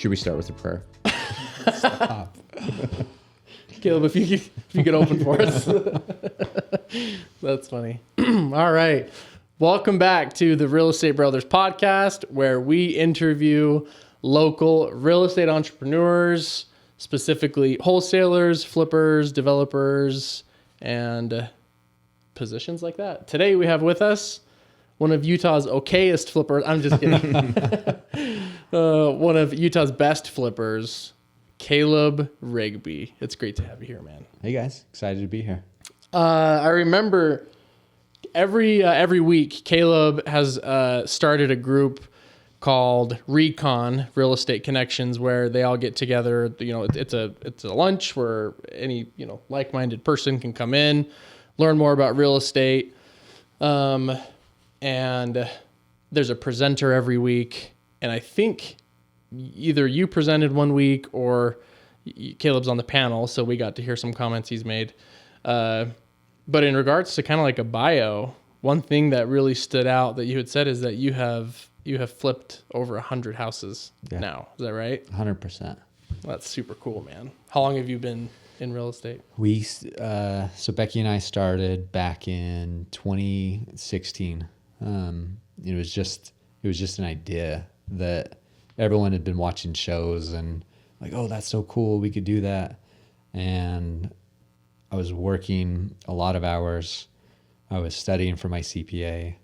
Should we start with a prayer? Stop. Caleb, if you could open for us. That's funny. All right. Welcome back to the Real Estate Brothers podcast, where we interview local real estate entrepreneurs, specifically wholesalers, flippers, developers, and positions like that. Today we have with us one of Utah's okayest flippers. I'm just kidding. One of Utah's best flippers, Caleb Rigby. It's great to have you here, man. Hey guys, excited to be here. I remember every week Caleb has started a group called Recon Real Estate Connections, where they all get together. You know, it's a lunch where any like-minded person can come in, learn more about real estate, and there's a presenter every week. And I think either you presented one week or Caleb's on the panel, so we got to hear some comments he's made. But in regards to kind of like a bio, one thing that really stood out that you had said is that you have flipped over 100 houses now. Is that right? 100%. That's super cool, man. How long have you been in real estate? So Becky and I started back in 2016. It was just an idea that everyone had been watching shows and like, oh, that's so cool, we could do that. And I was working a lot of hours. I was studying for my CPA.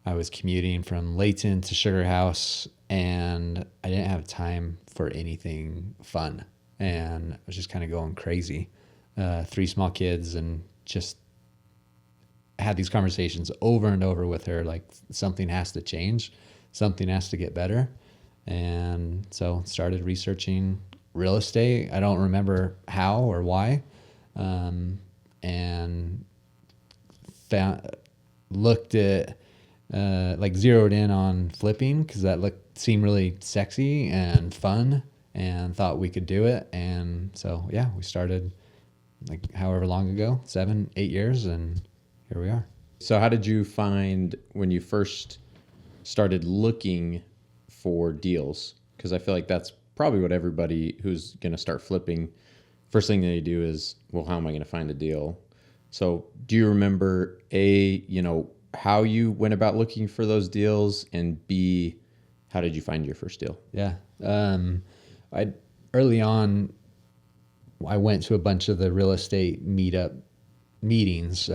I was commuting from Layton to Sugar House, and I didn't have time for anything fun. And I was just kind of going crazy. 3 small kids, and just had these conversations over and over with her, like something has to change, something has to get better. And so started researching real estate. I don't remember how or why. And looked at, zeroed in on flipping because that seemed really sexy and fun, and thought we could do it. And so, yeah, we started like however long ago, 7-8 years, and here we are. So how did you find when you first started looking for deals? Because I feel like that's probably what everybody who's going to start flipping, first thing they do is, well, how am I going to find a deal? So do you remember how you went about looking for those deals, and B, how did you find your first deal? Yeah. Early on, I went to a bunch of the real estate meetings.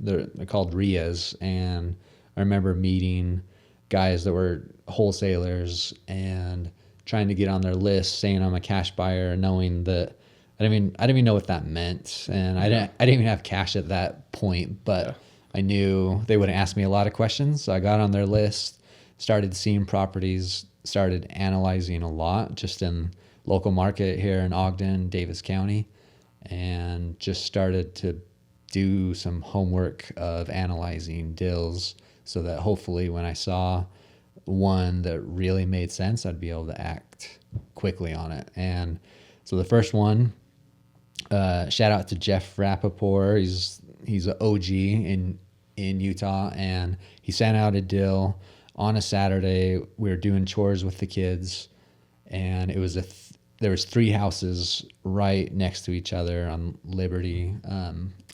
They're called RIAs. And I remember meeting guys that were wholesalers and trying to get on their list, saying I'm a cash buyer, knowing that I didn't even know what that meant. And I didn't even have cash at that point, but I knew they wouldn't ask me a lot of questions. So I got on their list, started seeing properties, started analyzing a lot just in local market here in Ogden, Davis County, and just started to do some homework of analyzing deals so that hopefully when I saw one that really made sense, I'd be able to act quickly on it. And so the first one, shout out to Jeff Rappaport. He's an OG in Utah, and he sent out a deal on a Saturday. We were doing chores with the kids, and it was there was 3 houses right next to each other on Liberty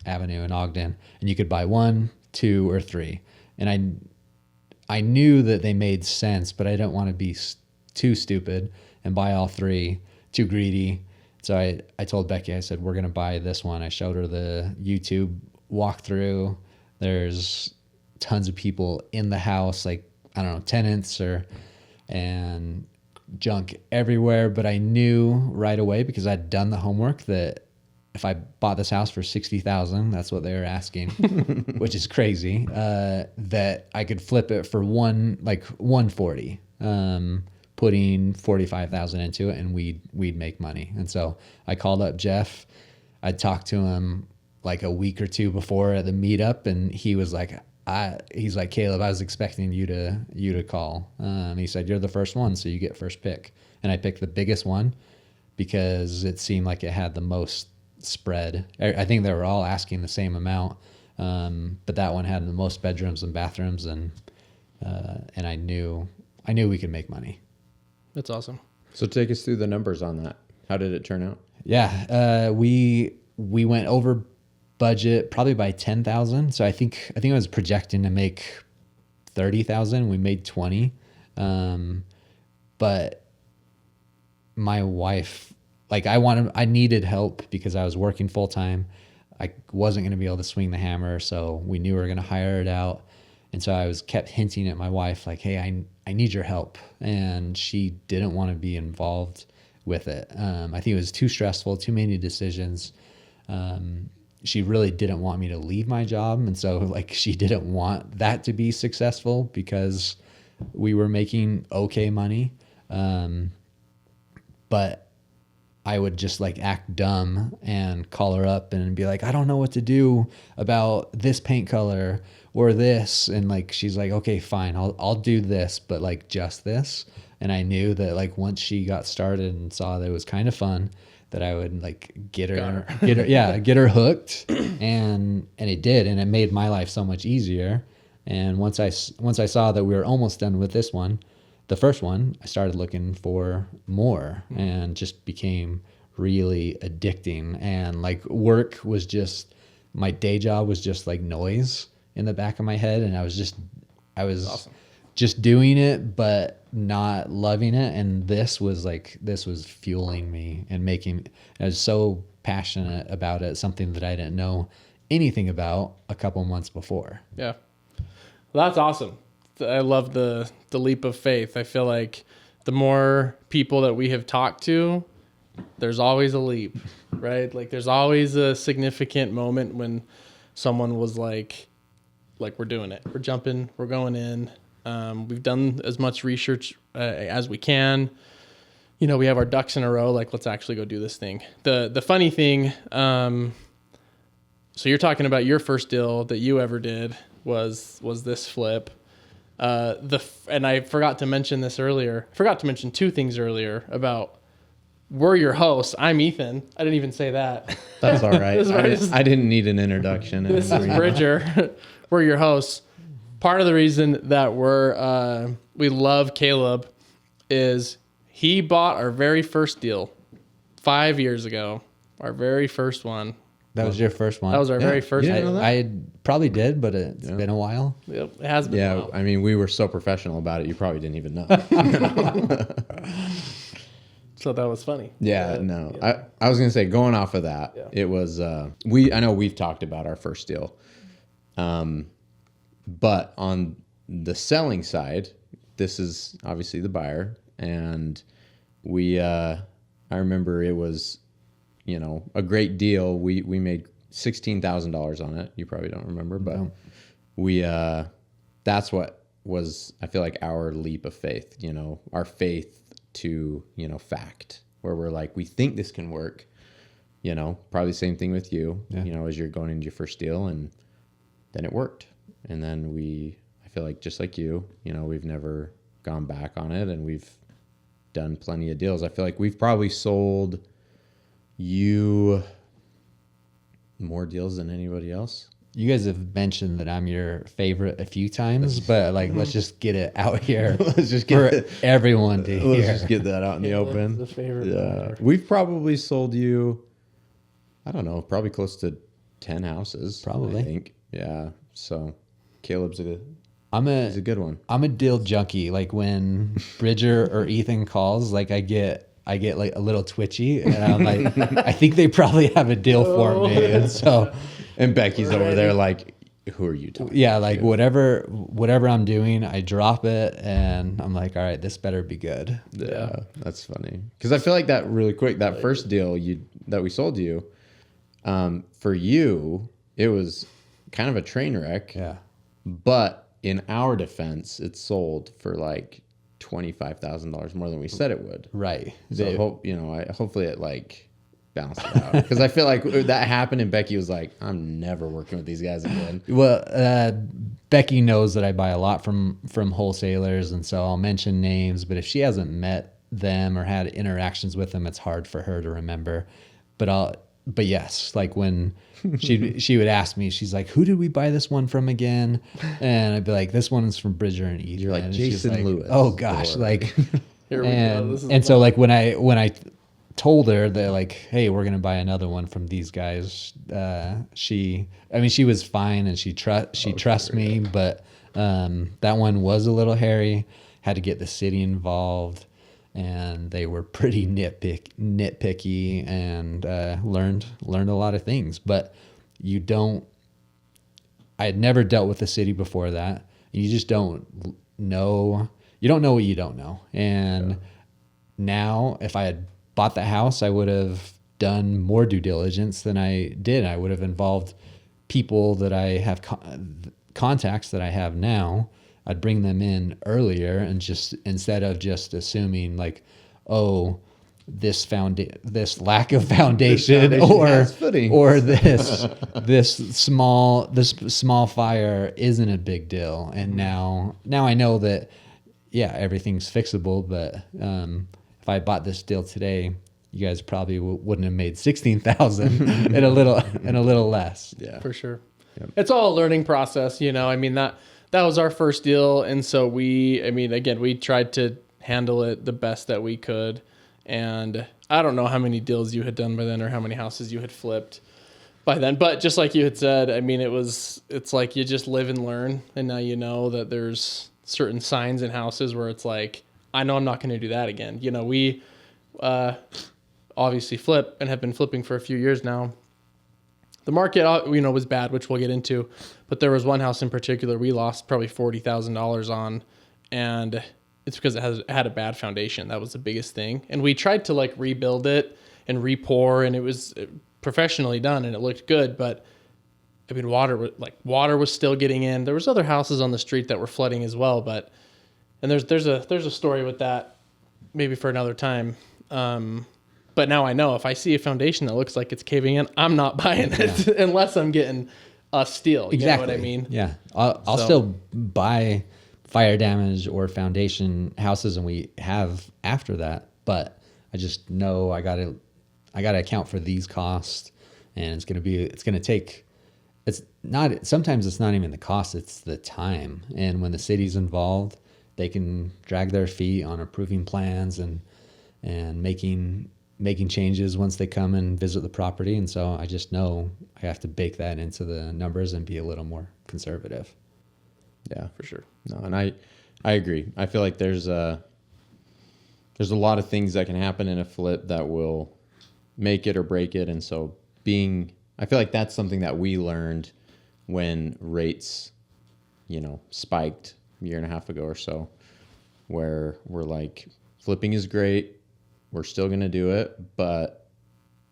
Avenue in Ogden, and you could buy 1, 2, or 3. And I knew that they made sense, but I didn't want to be too stupid and buy all 3, too greedy. So I told Becky, I said, we're going to buy this one. I showed her the YouTube walkthrough. There's tons of people in the house, like, I don't know, tenants and junk everywhere. But I knew right away, because I'd done the homework, that if I bought this house for $60,000, that's what they were asking, which is crazy, that I could flip it for $140, putting $45,000 into it, and we'd make money. And so I called up Jeff. I talked to him like a week or 2 before at the meetup, and he was like, he's like, Caleb, I was expecting you to call. He said, you're the first one, so you get first pick. And I picked the biggest one because it seemed like it had the most spread. I think they were all asking the same amount, but that one had the most bedrooms and bathrooms, and I knew we could make money. That's awesome. So take us through the numbers on that. How did it turn out? Yeah, we went over budget probably by 10,000. So I think I was projecting to make 30,000. We made 20. But my wife, like I needed help because I was working full time. I wasn't going to be able to swing the hammer. So we knew we were going to hire it out. And so I kept hinting at my wife, like, hey, I need your help. And she didn't want to be involved with it. I think it was too stressful, too many decisions. She really didn't want me to leave my job. And so like, she didn't want that to be successful because we were making okay money. But I would just like act dumb and call her up and be like, I don't know what to do about this paint color or this. And like, she's like, okay, fine, I'll do this, but like just this. And I knew that like once she got started and saw that it was kind of fun, that I would like get her hooked. And it did. And it made my life so much easier. And once I saw that we were almost done with this one, the first one, I started looking for more and just became really addicting. And like work was just, my day job was just like noise in the back of my head. And I was awesome. Just doing it, but not loving it. And this was fueling me and I was so passionate about it, something that I didn't know anything about a couple months before. Yeah. Well, that's awesome. I love the leap of faith. I feel like the more people that we have talked to, there's always a leap, right? Like there's always a significant moment when someone was like we're doing it. We're jumping, we're going in. We've done as much research as we can. You know, we have our ducks in a row. Like, let's actually go do this thing. The funny thing, so you're talking about your first deal that you ever did was this flip. And I forgot to mention this earlier. I forgot to mention two things earlier about we're your hosts. I'm Ethan. I didn't even say that. That's all right. I didn't need an introduction. This is Bridger. We're your hosts. Part of the reason that we love Caleb is he bought our very first deal 5 years ago. Our very first one. That was your first one. That was our very first one. I probably did, but it's been a while. Yep, it has been a while. I mean, we were so professional about it, you probably didn't even know. So that was funny. Yeah, no. Yeah. I was going to say, going off of that, it was, I know we've talked about our first deal. But on the selling side, this is obviously the buyer. And I remember it was, a great deal. We made $16,000 on it. You probably don't remember, but that's what was, I feel like, our leap of faith, our faith to, fact, where we're like, we think this can work, probably the same thing with you, as you're going into your first deal, and then it worked. And then I feel like just like you, we've never gone back on it, and we've done plenty of deals. I feel like we've probably sold you more deals than anybody else. You guys have mentioned that I'm your favorite a few times, but like, let's just get it out here. Let's just get everyone to hear. Let's just get that out in the open. The favorite. Yeah, we've probably sold you, I don't know, probably close to 10 houses. Probably. I think. Yeah. So Caleb's he's a good one. I'm a deal junkie. Like when Bridger or Ethan calls, like I get like a little twitchy, and I'm like, I think they probably have a deal for me. And so, and Becky's over there like, who are you talking? Yeah, like to? whatever I'm doing, I drop it, and I'm like, all right, this better be good. Yeah, that's funny. Because I feel like that really quick, that first deal that we sold you, for you, it was kind of a train wreck. Yeah. But in our defense, it sold for like $25,000 more than we said it would. Right. So hopefully it like balanced it out, because I feel like that happened and Becky was like, I'm never working with these guys again. Well, Becky knows that I buy a lot from wholesalers, and so I'll mention names, but if she hasn't met them or had interactions with them, it's hard for her to remember. But yes, like when she would ask me, she's like, who did we buy this one from again? And I'd be like, this one is from Bridger and Ethan. You're like, and Jason like, Lewis. Oh gosh, like Here we go. And This is and so fun. like when I told her that like, hey, we're gonna buy another one from these guys, she was fine and she trusts me, but that one was a little hairy. Had to get the city involved, and they were pretty nitpicky and learned a lot of things. But I had never dealt with the city before that. You just don't know. You don't know what you don't know. And now, if I had bought the house, I would have done more due diligence than I did. I would have involved people that I have contacts that I have now. I'd bring them in earlier, and just instead of just assuming like, oh, this lack of foundation, or this small fire isn't a big deal. And now I know that, yeah, everything's fixable. But if I bought this deal today, you guys probably wouldn't have made 16,000 and a little less. Yeah, For sure. Yep. It's all a learning process, I mean, that was our first deal. And so we tried to handle it the best that we could. And I don't know how many deals you had done by then or how many houses you had flipped by then. But just like you had said, I mean, it's like you just live and learn. And now you know that there's certain signs in houses where it's like, I know I'm not going to do that again. We obviously flip and have been flipping for a few years now. The market, was bad, which we'll get into. But there was one house in particular we lost probably $40,000 on, and it's because it had a bad foundation. That was the biggest thing. And we tried to like rebuild it and re-pour, and it was professionally done and it looked good. But I mean, water was still getting in. There was other houses on the street that were flooding as well. But there's a story with that, maybe for another time. But now I know if I see a foundation that looks like it's caving in, I'm not buying it unless I'm getting a steal. You know what I mean? Yeah. I'll still buy fire damage or foundation houses, and we have after that. But I just know I gotta account for these costs, and sometimes it's not even the cost, it's the time. And when the city's involved, they can drag their feet on approving plans and making changes once they come and visit the property. And so I just know I have to bake that into the numbers and be a little more conservative. Yeah, for sure. No, and I agree. I feel like there's a lot of things that can happen in a flip that will make it or break it. And so I feel like that's something that we learned when rates, spiked a year and a half ago or so, where we're like, flipping is great. We're still going to do it, but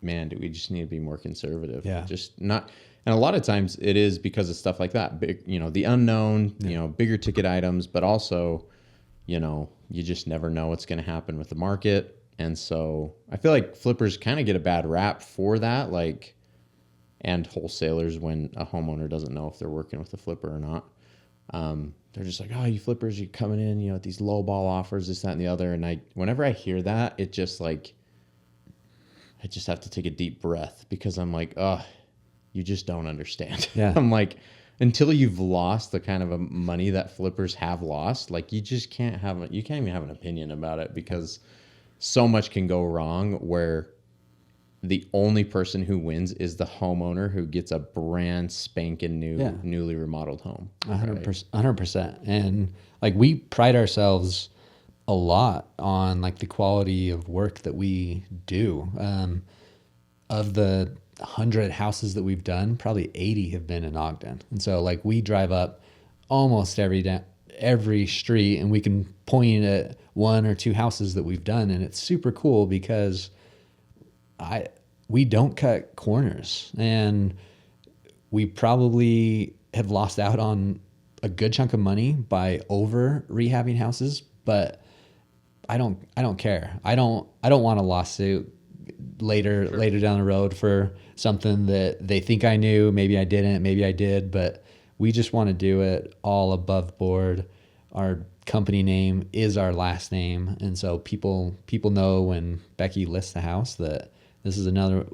man, do we just need to be more conservative? Yeah. Just not. And a lot of times it is because of stuff like that, big, the unknown, bigger ticket items, but also, you just never know what's going to happen with the market. And so I feel like flippers kind of get a bad rap for that, and wholesalers, when a homeowner doesn't know if they're working with a flipper or not. They're just like, oh, you flippers, you're coming in, at these low ball offers, this, that, and the other. And whenever I hear that, it just I just have to take a deep breath, because I'm like, oh, you just don't understand. Yeah. I'm like, until you've lost the kind of money that flippers have lost, you just can't even have an opinion about it, because so much can go wrong where the only person who wins is the homeowner who gets a brand spanking new, newly remodeled home. 100%. And we pride ourselves a lot on the quality of work that we do. Of the 100 houses that we've done, probably 80 have been in Ogden. And so we drive up almost every street, and we can point at one or two houses that we've done. And it's super cool because we don't cut corners, and we probably have lost out on a good chunk of money by over rehabbing houses, but I don't care. I don't want a lawsuit later down the road for something that they think I knew. Maybe I didn't, maybe I did, but we just want to do it all above board. Our company name is our last name. And so people know when Becky lists the house that this is another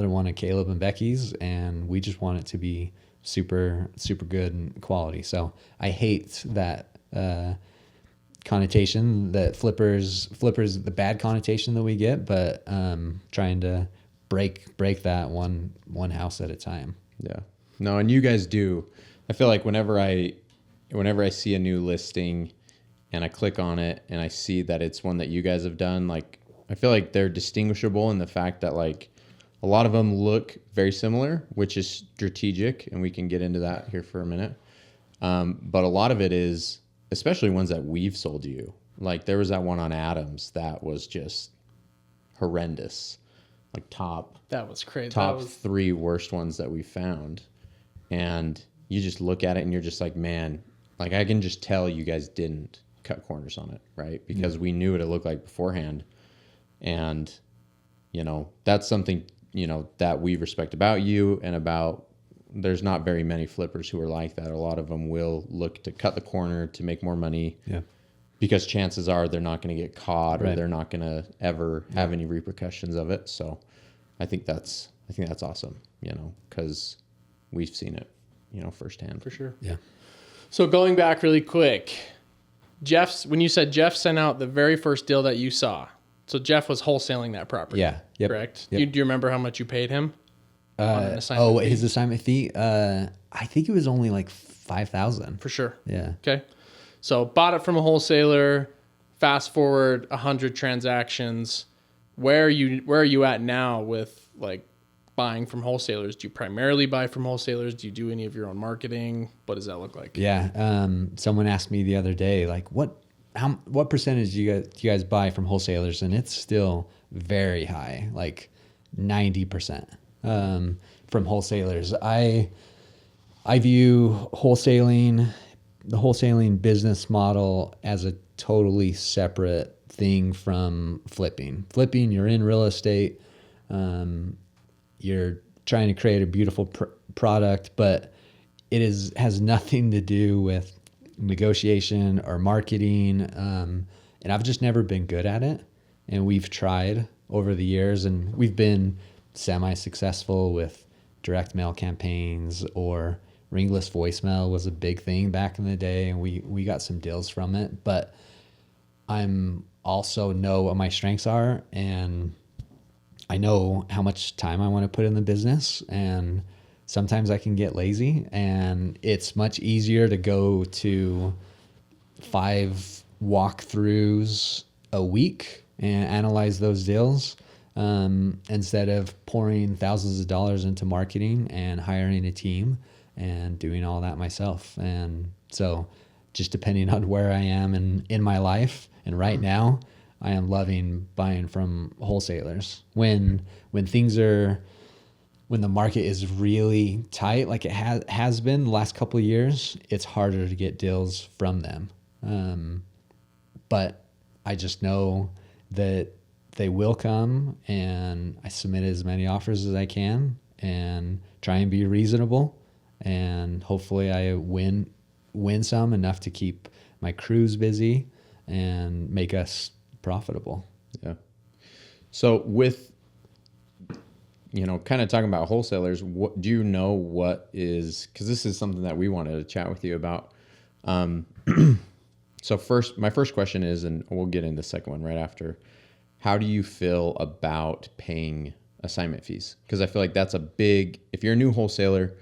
one of Caleb and Becky's, and we just want it to be super, super good and quality. So I hate that connotation that flippers the bad connotation that we get, but trying to break that one house at a time. Yeah. No, and you guys do. I feel like whenever I see a new listing and I click on it and I see that it's one that you guys have done, like I feel like they're distinguishable in the fact that like a lot of them look very similar, which is strategic, and we can get into that here for a minute. But a lot of it is, especially ones that we've sold you. Like there was that one on Adams that was just horrendous, like That was crazy. top 3 worst ones that we found. And you just look at it and you're just like, man, like I can just tell you guys didn't cut corners on it, right? Because we knew what it looked like beforehand. And, you know, that's something, you know, that we respect about you and about, there's not very many flippers who are like that. A lot of them will look to cut the corner to make more money. Yeah. Because chances are they're not going to get caught or Right. they're not going to ever have any repercussions of it. So I think that's awesome, you know, because we've seen it, you know, firsthand. For sure. Yeah. So going back really quick, when you said Jeff sent out the very first deal that you saw, so Jeff was wholesaling that property. Yeah. Yep. Correct. Yep. Do you remember how much you paid him? On an assignment fee? His assignment fee? I think it was only like $5,000. For sure. Yeah. Okay. So bought it from a wholesaler. Fast forward 100 transactions. Where are you at now with like buying from wholesalers? Do you primarily buy from wholesalers? Do you do any of your own marketing? What does that look like? Yeah. Someone asked me the other day, like, what percentage do you guys buy from wholesalers? And it's still very high, like 90% from wholesalers. I view the wholesaling business model as a totally separate thing from flipping. Flipping, you're in real estate. You're trying to create a beautiful product, but it has nothing to do with negotiation or marketing. And I've just never been good at it. And we've tried over the years, and we've been semi-successful with direct mail campaigns, or ringless voicemail was a big thing back in the day, and we got some deals from it. But I'm also know what my strengths are, and I know how much time I want to put in the business, and sometimes I can get lazy, and it's much easier to go to 5 walkthroughs a week and analyze those deals instead of pouring thousands of dollars into marketing and hiring a team and doing all that myself. And so just depending on where I am in my life, and right now I am loving buying from wholesalers. When the market is really tight, like it has been the last couple of years, it's harder to get deals from them. But I just know that they will come, and I submit as many offers as I can and try and be reasonable, and hopefully I win some enough to keep my crews busy and make us profitable. Yeah. So with, you know, kind of talking about wholesalers, what do you know what is, because this is something that we wanted to chat with you about. So my first question is, and we'll get into the second one right after, how do you feel about paying assignment fees? Because I feel like that's if you're a new wholesaler,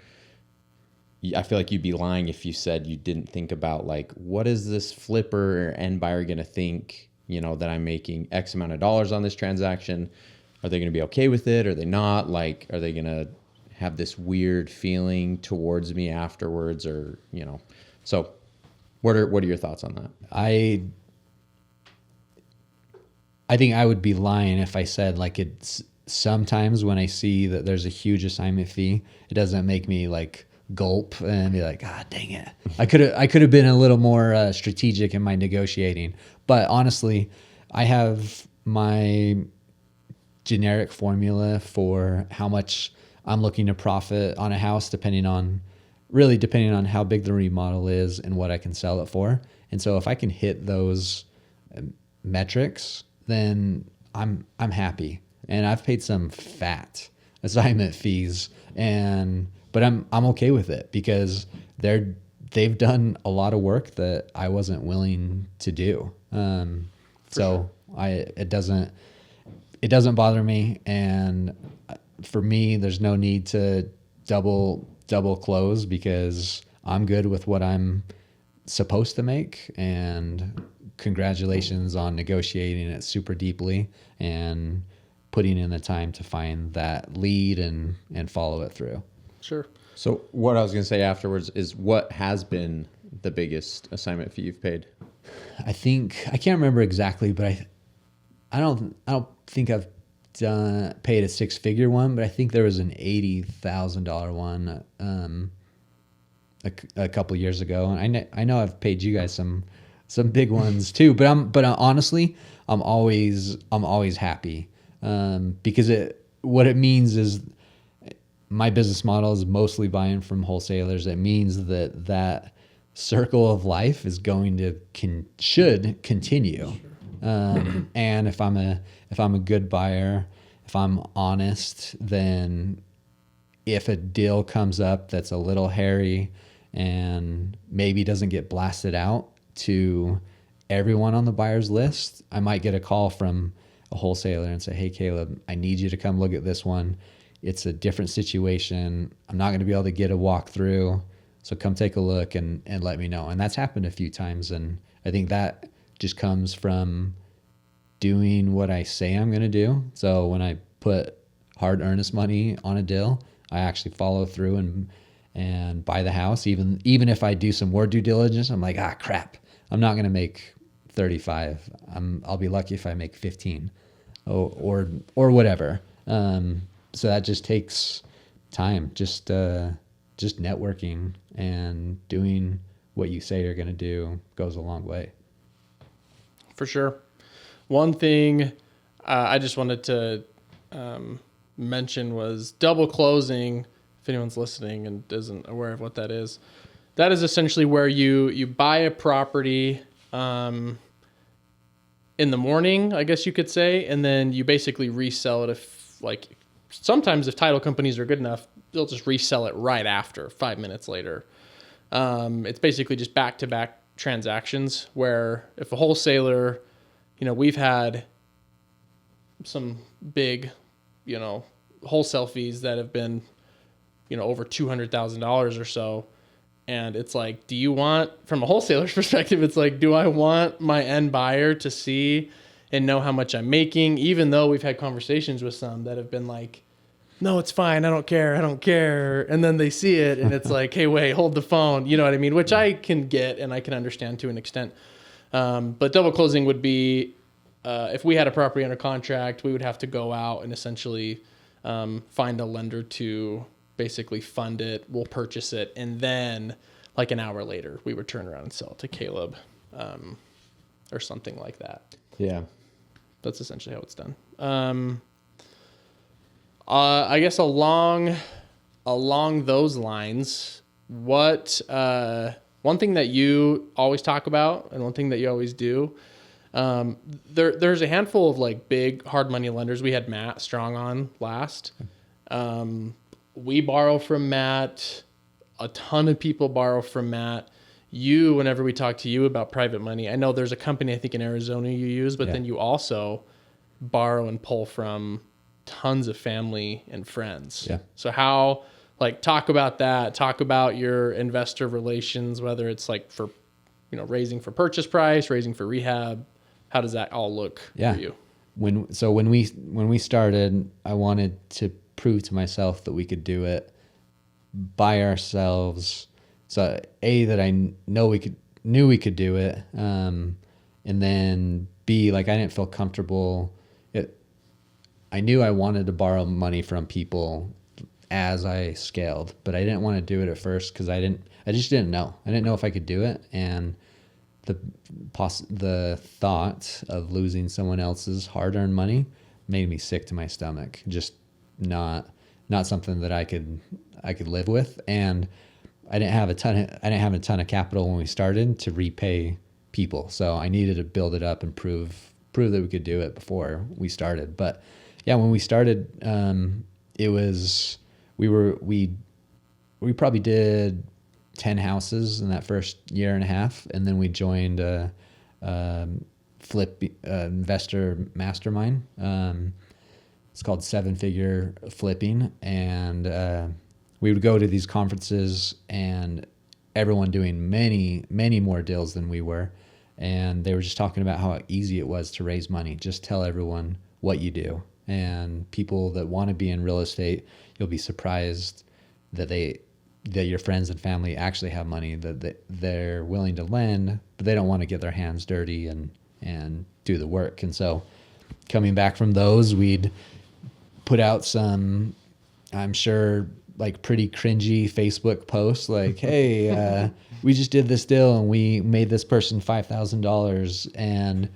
I feel like you'd be lying if you said you didn't think about like, what is this flipper or end buyer going to think, you know, that I'm making X amount of dollars on this transaction? Are they going to be okay with it? Are they not? Like, are they going to have this weird feeling towards me afterwards? Or, you know, so what are your thoughts on that? I think I would be lying if I said like it's sometimes when I see that there's a huge assignment fee, it doesn't make me like gulp and be like, God dang it. I could have been a little more strategic in my negotiating. But honestly, I have my generic formula for how much I'm looking to profit on a house depending on how big the remodel is and what I can sell it for. And so if I can hit those metrics, then I'm happy. And I've paid some fat assignment fees, but I'm okay with it because they're they've done a lot of work that I wasn't willing to do. So it doesn't bother me. And for me, there's no need to double close because I'm good with what I'm supposed to make. And congratulations on negotiating it super deeply and putting in the time to find that lead and follow it through. Sure. So what I was going to say afterwards is, what has been the biggest assignment fee you've paid? I think I can't remember exactly, but I don't think I've paid a 6-figure one, but I think there was an $80,000 one a couple years ago, and I know I've paid you guys some big ones too. But honestly, I'm always happy because what it means is my business model is mostly buying from wholesalers. It means that circle of life is going to should continue. And if I'm a good buyer, if I'm honest, then if a deal comes up that's a little hairy and maybe doesn't get blasted out to everyone on the buyer's list, I might get a call from a wholesaler and say, "Hey, Caleb, I need you to come look at this one. It's a different situation. I'm not going to be able to get a walkthrough. So come take a look and let me know." And that's happened a few times. And I think that just comes from doing what I say I'm going to do. So when I put hard earnest money on a deal, I actually follow through and buy the house. Even if I do some more due diligence, I'm like, crap, I'm not going to make 35. I'll be lucky if I make 15 or whatever. So that just takes time, just networking and doing what you say you're going to do goes a long way. For sure. One thing I just wanted to mention was double closing. If anyone's listening and isn't aware of what that is essentially where you buy a property in the morning, I guess you could say, and then you basically resell it. Sometimes if title companies are good enough, they'll just resell it right after, 5 minutes later. It's basically just back-to-back transactions where if a wholesaler, we've had some big, wholesale fees that have been, over $200,000 or so. And it's like, do you want, from a wholesaler's perspective, it's like, do I want my end buyer to see and know how much I'm making? Even though we've had conversations with some that have been like, no, it's fine. I don't care. And then they see it and it's like, hey, wait, hold the phone. You know what I mean? Which I can get and I can understand to an extent. But double closing would be, if we had a property under contract, we would have to go out and essentially find a lender to basically fund it. We'll purchase it. And then like an hour later, we would turn around and sell it to Caleb or something like that. Yeah. That's essentially how it's done. I guess along those lines, what one thing that you always talk about and one thing that you always do, there's a handful of like big hard money lenders. We had Matt Strong on last. We borrow from Matt. A ton of people borrow from Matt. Whenever we talk to you about private money, I know there's a company I think in Arizona you use, but then you also borrow and pull from tons of family and friends. Yeah. So talk about that, talk about your investor relations, whether it's like for, raising for purchase price, raising for rehab. How does that all look for you? When we started, I wanted to prove to myself that we could do it by ourselves. So that I knew we could do it. And then B, I didn't feel comfortable. I knew I wanted to borrow money from people as I scaled, but I didn't want to do it at first because I just didn't know. I didn't know if I could do it. And the thought of losing someone else's hard-earned money made me sick to my stomach. Just not something that I could live with. And I didn't have a ton of capital when we started to repay people. So I needed to build it up and prove that we could do it before we started. But yeah, when we started, it was we probably did 10 houses in that first year and a half. And then we joined a investor mastermind. It's called Seven Figure Flipping. And we would go to these conferences and everyone doing many, many more deals than we were. And they were just talking about how easy it was to raise money. Just tell everyone what you do. And people that want to be in real estate, you'll be surprised that your friends and family actually have money that they're willing to lend, but they don't want to get their hands dirty and do the work. And so coming back from those, we'd put out some, I'm sure, like pretty cringy Facebook posts like, hey, we just did this deal and we made this person $5,000. And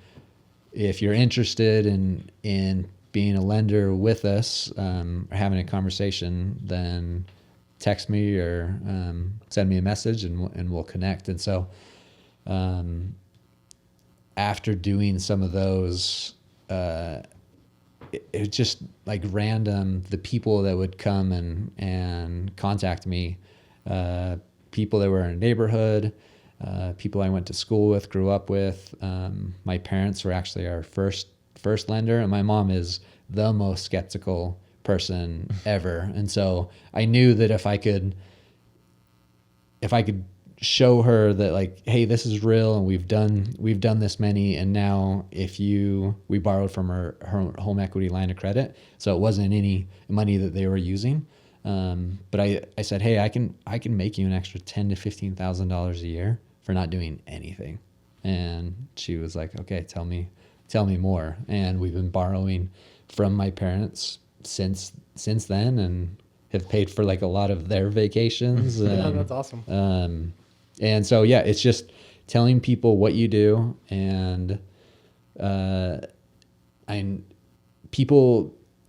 if you're interested in being a lender with us, or having a conversation, then text me or send me a message and we'll connect. And so after doing some of those, it was just like random, the people that would come and contact me, people that were in a neighborhood, people I went to school with, grew up with. My parents were actually our first lender, and my mom is the most skeptical person ever. And so I knew that if I could show her that, like, hey, this is real and we've done this many, and now we borrowed from her home equity line of credit, so it wasn't any money that they were using, but I said, hey, I can make you an extra $10,000 to $15,000 a year for not doing anything. And she was like, okay, tell me more. And we've been borrowing from my parents since then, and have paid for like a lot of their vacations. Yeah, that's awesome. And so, yeah, it's just telling people what you do. And I think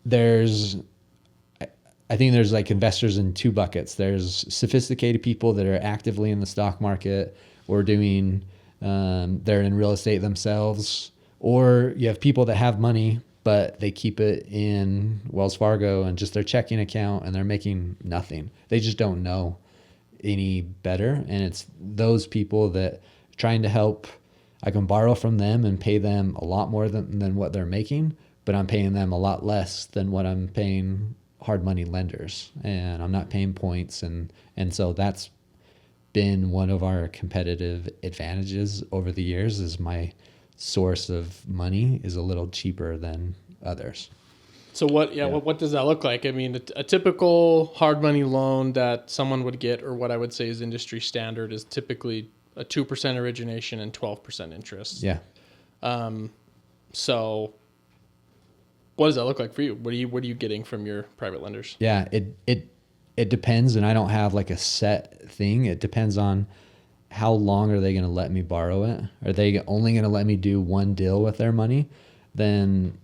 there's like investors in two buckets. There's sophisticated people that are actively in the stock market or they're in real estate themselves, or you have people that have money, but they keep it in Wells Fargo and just their checking account, and they're making nothing. They just don't know any better. And it's those people that trying to help. I can borrow from them and pay them a lot more than what they're making, but I'm paying them a lot less than what I'm paying hard money lenders, and I'm not paying points. And so that's been one of our competitive advantages over the years, is my source of money is a little cheaper than others. So what does that look like? I mean, a typical hard money loan that someone would get, or what I would say is industry standard, is typically a 2% origination and 12% interest. Yeah. So what does that look like for you? What are you getting from your private lenders? Yeah, it depends, and I don't have like a set thing. It depends on how long are they going to let me borrow it. Are they only going to let me do one deal with their money? Then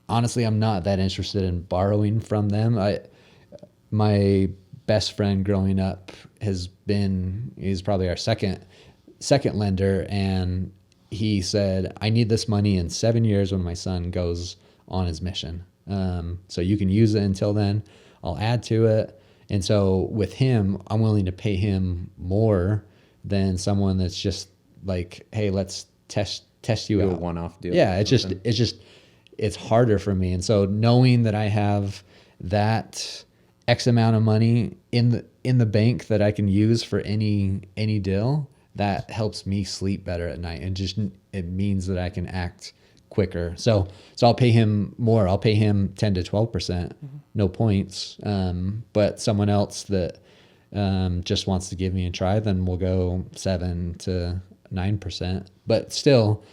honestly, I'm not that interested in borrowing from them. My best friend growing up he's probably our second lender, and he said, I need this money in 7 years when my son goes on his mission. So you can use it until then. I'll add to it. And so with him, I'm willing to pay him more than someone that's just like, hey, let's test you Do out. a one-off deal. Yeah, it's harder for me. And so knowing that I have that X amount of money in the bank that I can use for any deal, that helps me sleep better at night. And it means that I can act quicker. So I'll pay him more. I'll pay him 10 to 12%, no points. But someone else that just wants to give me a try, then we'll go 7 to 9%. But still,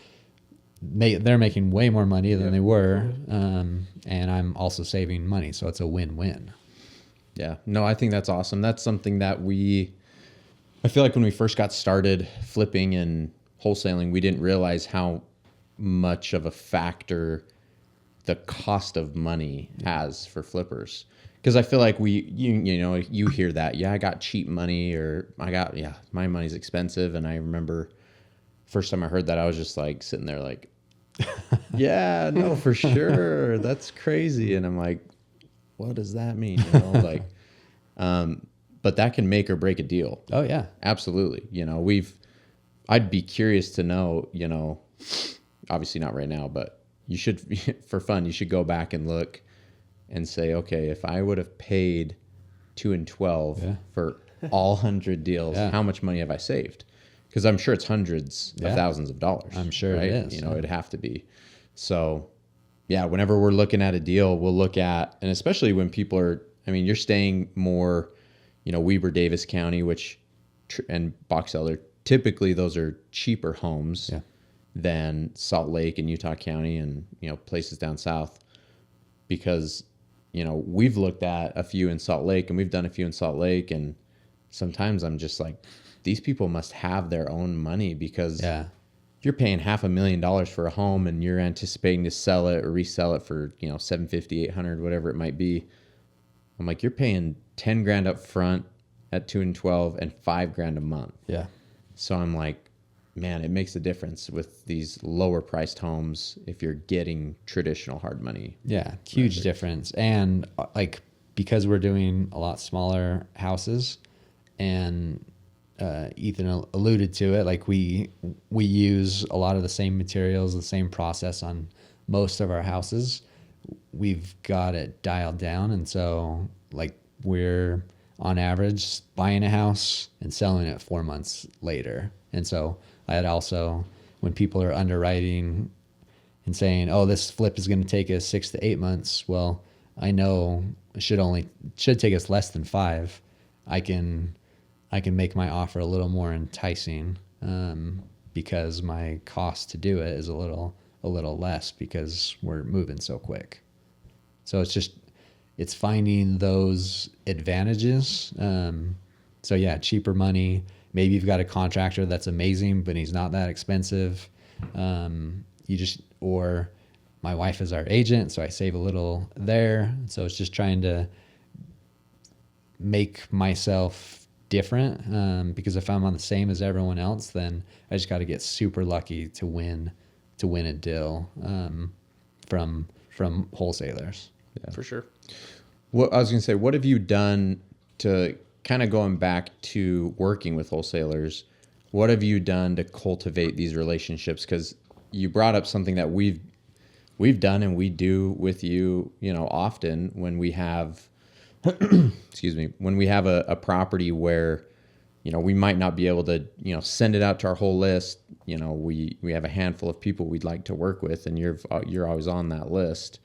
they're making way more money than they were, and I'm also saving money. So it's a win-win. Yeah. No, I think that's awesome. That's something that I feel like when we first got started flipping and wholesaling, we didn't realize how much of a factor the cost of money has for flippers. Because I feel like you hear that, I got cheap money, or my money's expensive. And I remember first time I heard that, I was just like sitting there like, yeah, no, for sure. That's crazy. And I'm like, what does that mean? but that can make or break a deal. Oh yeah. Absolutely. I'd be curious to know, obviously not right now, but you should, for fun, you should go back and look and say, okay, if I would have paid 2 and 12 for all 100 deals, how much money have I saved? Because I'm sure it's hundreds of thousands of dollars. I'm sure right? it is. It'd have to be. So yeah, whenever we're looking at a deal, we'll look at, and especially when people are, you're staying more, Weber, Davis County, and Box Elder, typically those are cheaper homes than Salt Lake and Utah County and, places down south, because, we've looked at a few in Salt Lake and we've done a few in Salt Lake. And sometimes I'm just like, these people must have their own money, because you're paying $500,000 for a home and you're anticipating to sell it or resell it for, $750, $800, whatever it might be. I'm like, you're paying 10 grand up front at 2 and 12 and $5,000 a month. Yeah. So I'm like, man, it makes a difference with these lower priced homes if you're getting traditional hard money. Yeah. Huge difference. And because we're doing a lot smaller houses, and Ethan alluded to it, we use a lot of the same materials, the same process on most of our houses. We've got it dialed down. And so we're on average buying a house and selling it 4 months later. And so I had also, when people are underwriting and saying, oh, this flip is going to take us 6 to 8 months. Well, I know it should take us less than 5. I can make my offer a little more enticing, because my cost to do it is a little less, because we're moving so quick. So it's finding those advantages. So yeah, cheaper money. Maybe you've got a contractor that's amazing, but he's not that expensive. Or my wife is our agent, so I save a little there. So it's just trying to make myself different, because if I'm on the same as everyone else, then I just got to get super lucky to win a deal from wholesalers. Yeah. For sure. What I was going to say, what have you done to kind of going back to working with wholesalers? What have you done to cultivate these relationships? Because you brought up something that we've done and we do with you, often when we have, excuse me, when we have a property where, we might not be able to, send it out to our whole list. We have a handful of people we'd like to work with, and you're always on that list.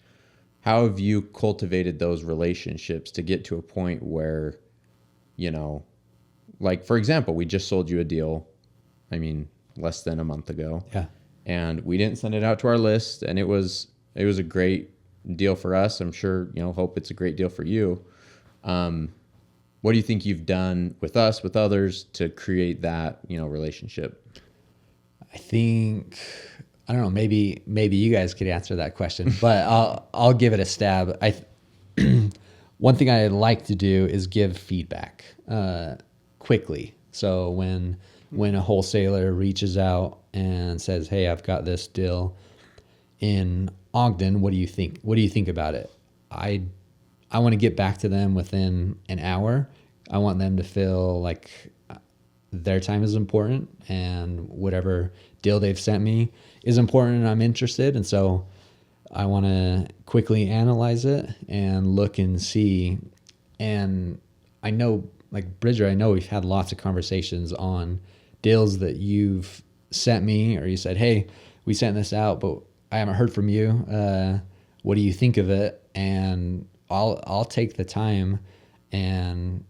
How have you cultivated those relationships to get to a point where, for example, we just sold you a deal, less than a month ago. Yeah. And we didn't send it out to our list, and it was a great deal for us. I'm sure, hope it's a great deal for you. What do you think you've done with us, with others, to create that, relationship? I think, I don't know, maybe you guys could answer that question, but I'll give it a stab. One thing I like to do is give feedback quickly. So when a wholesaler reaches out and says, "Hey, I've got this deal in Ogden. What do you think? What do you think about it?" I want to get back to them within an hour. I want them to feel like their time is important, and whatever deal they've sent me is important, and I'm interested. And so I want to quickly analyze it and look and see. And I know, Bridger, I know we've had lots of conversations on deals that you've sent me, or you said, "Hey, we sent this out, but I haven't heard from you. What do you think of it?" And I'll take the time and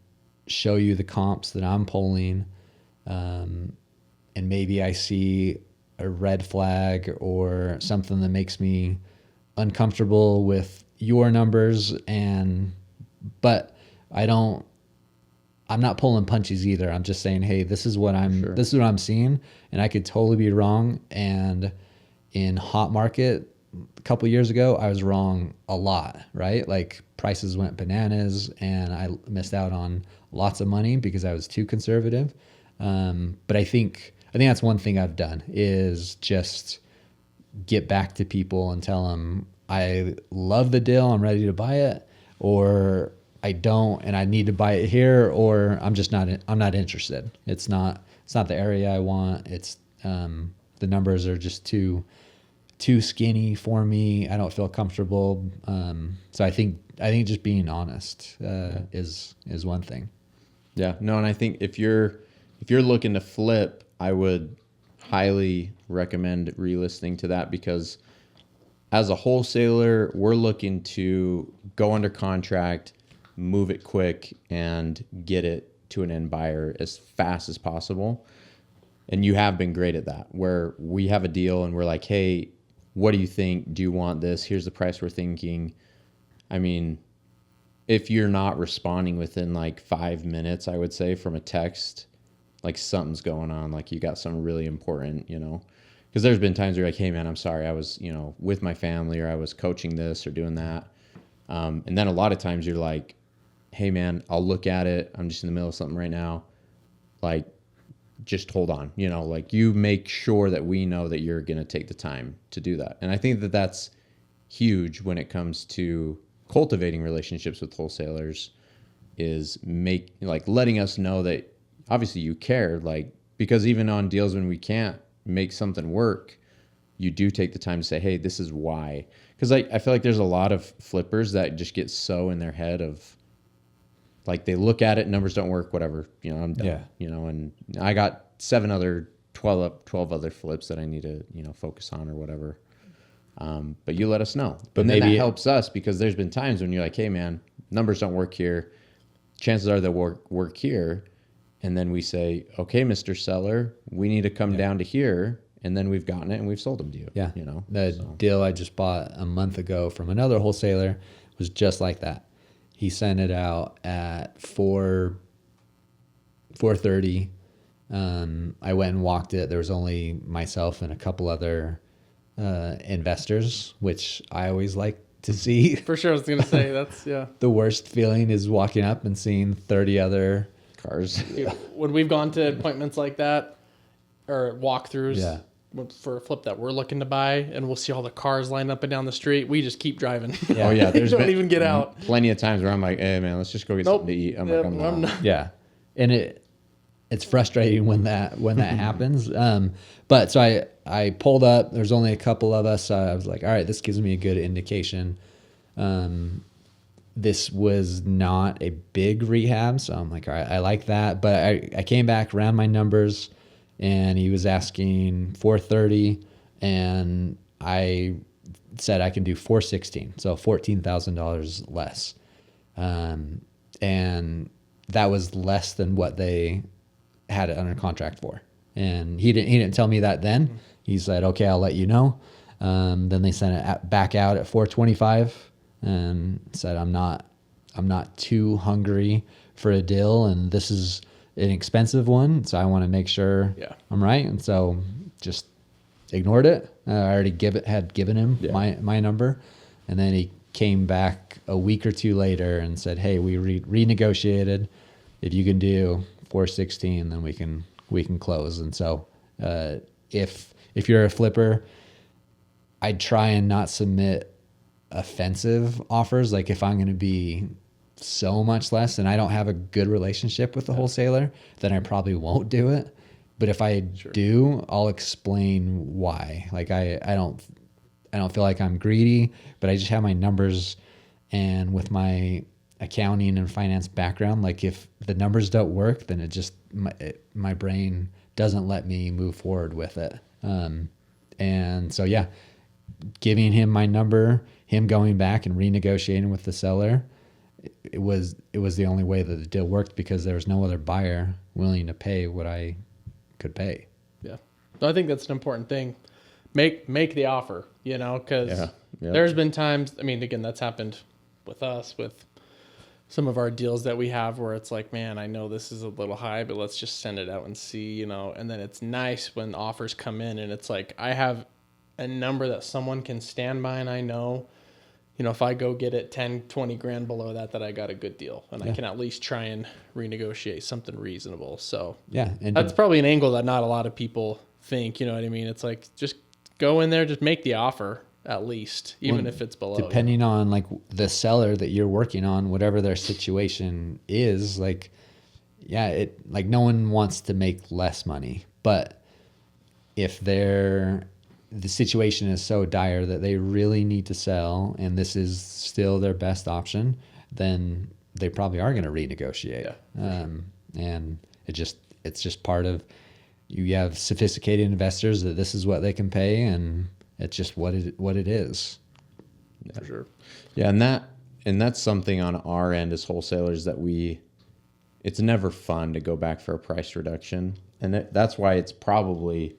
show you the comps that I'm pulling, and maybe I see a red flag or something that makes me uncomfortable with your numbers, but I'm not pulling punches either. I'm just saying, hey, this is what I'm seeing, and I could totally be wrong. And in hot market a couple years ago, I was wrong a lot, right? Prices went bananas and I missed out on lots of money because I was too conservative. But I think that's one thing I've done is just get back to people and tell them I love the deal, I'm ready to buy it, or I don't, and I need to buy it here, or I'm not interested. It's not the area I want. It's the numbers are just too skinny for me. I don't feel comfortable. So I think just being honest is one thing. Yeah, no, and I think if you're looking to flip, I would highly recommend re-listening to that, because as a wholesaler, we're looking to go under contract, move it quick, and get it to an end buyer as fast as possible. And you have been great at that, where we have a deal and we're like, hey, what do you think? Do you want this? Here's the price we're thinking. I mean, if you're not responding within like 5 minutes, I would say, from a text, like something's going on, like you got something really important, because there's been times where you're like, hey man, I'm sorry, I was, with my family, or I was coaching this or doing that. And then a lot of times you're like, hey man, I'll look at it. I'm just in the middle of something right now. Like, just hold on, like you make sure that we know that you're going to take the time to do that. And I think that that's huge when it comes to cultivating relationships with wholesalers, is letting us know that obviously you care, because even on deals when we can't make something work, you do take the time to say, hey, this is why. Because I feel like there's a lot of flippers that just get so in their head of, like, they look at it, numbers don't work, whatever, I'm done, and I got 12 other flips that I need to, focus on or whatever. But you let us know. But then that helps us, because there's been times when you're like, hey man, numbers don't work here. Chances are they'll work here. And then we say, okay, Mr. Seller, we need to come down to here. And then we've gotten it and we've sold them to you. Yeah. Deal I just bought a month ago from another wholesaler was just like that. He sent it out at 4:30. I went and walked it. There was only myself and a couple other investors, which I always like to see. For sure, I was going to say, that's, The worst feeling is walking up and seeing 30 other cars. When we've gone to appointments like that, or walkthroughs, for a flip that we're looking to buy, and we'll see all the cars lined up and down the street, we just keep driving. Oh yeah, there's don't even get out. Plenty of times where I'm like, hey man, let's just go get something to eat. I'm not. Yeah, and it's frustrating when that happens. But so I pulled up. There's only a couple of us. I was like, all right, this gives me a good indication. This was not a big rehab, so I'm like, all right, I like that. But I came back, ran my numbers, and he was asking 430, and I said I can do 416, so $14,000 less, and that was less than what they had it under contract for. And he didn't tell me that then. He said, okay, I'll let you know. Then they sent it back out at 425 and said, I'm not too hungry for a deal, and this is an expensive one, so I want to make sure I'm right. And so just ignored it. I already had given him my number, and then he came back a week or two later and said, hey, we renegotiated. If you can do 416, then we can close. And so if you're a flipper, I'd try and not submit offensive offers. Like, if I'm going to be so much less and I don't have a good relationship with the wholesaler, then I probably won't do it. But if I do, I'll explain why. Like, I don't feel like I'm greedy, but I just have my numbers, and with my accounting and finance background, like, if the numbers don't work, then it just my brain doesn't let me move forward with it. And so giving him my number, him going back and renegotiating with the seller, it was the only way that the deal worked, because there was no other buyer willing to pay what I could pay. Yeah, I think that's an important thing. Make the offer, because there's been times. I mean, again, that's happened with us with some of our deals that we have, where it's like, man, I know this is a little high, but let's just send it out and see, And then it's nice when offers come in, and it's like, I have a number that someone can stand by, and I know, if I go get it 10, 20 grand below that I got a good deal, and I can at least try and renegotiate something reasonable. So and that's probably an angle that not a lot of people think, you know what I mean? It's like, just go in there, just make the offer. at least, even if it's below. Depending on like the seller that you're working on, whatever their situation is, like, yeah, it like no one wants to make less money, but if the situation is so dire that they really need to sell and this is still their best option, then they probably are going to renegotiate. And it's just part of, you have sophisticated investors that this is what they can pay, and it's just what it is. For sure. Yeah, and that's something on our end as wholesalers that it's never fun to go back for a price reduction, and that's why it's probably,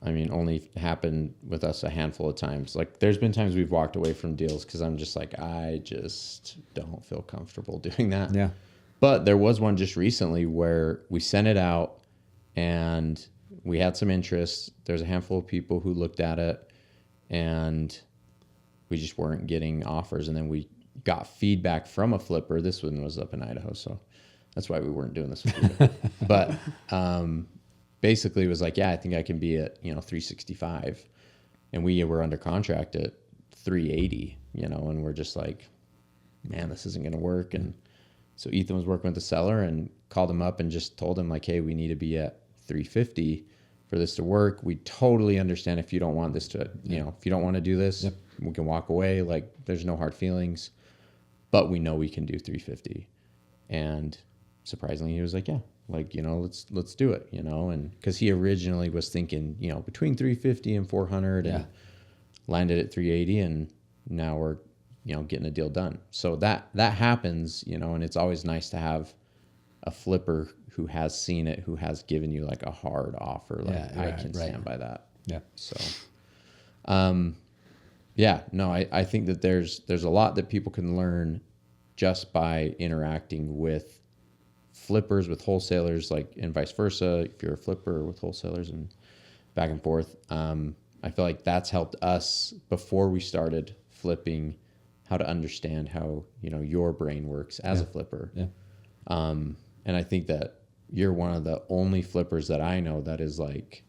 I mean, only happened with us a handful of times. Like, there's been times we've walked away from deals because I'm just like, I just don't feel comfortable doing that. Yeah. But there was one just recently where we sent it out and we had some interest. There's a handful of people who looked at it and we just weren't getting offers. And then we got feedback from a flipper. This one was up in Idaho, so that's why we weren't doing this with you. But basically it was like, yeah, I think I can be at, 365. And we were under contract at 380, and we're just like, man, this isn't going to work. And so Ethan was working with the seller and called him up and just told him like, hey, we need to be at 350 for this to work. We totally understand if you don't want this to, if you don't want to do this, we can walk away. Like, there's no hard feelings, but we know we can do 350. And surprisingly, he was like, yeah, like, let's do it, and because he originally was thinking, between 350 and 400 and landed at 380. And now we're, getting a deal done. So that happens, and it's always nice to have a flipper who has seen it, who has given you like a hard offer. Like, I can stand by that. Yeah. So, I think that there's a lot that people can learn just by interacting with flippers, with wholesalers, like, and vice versa. If you're a flipper with wholesalers and back and forth, I feel like that's helped us before we started flipping, how to understand how, your brain works as a flipper. Yeah. And I think that you're one of the only flippers that I know that is like,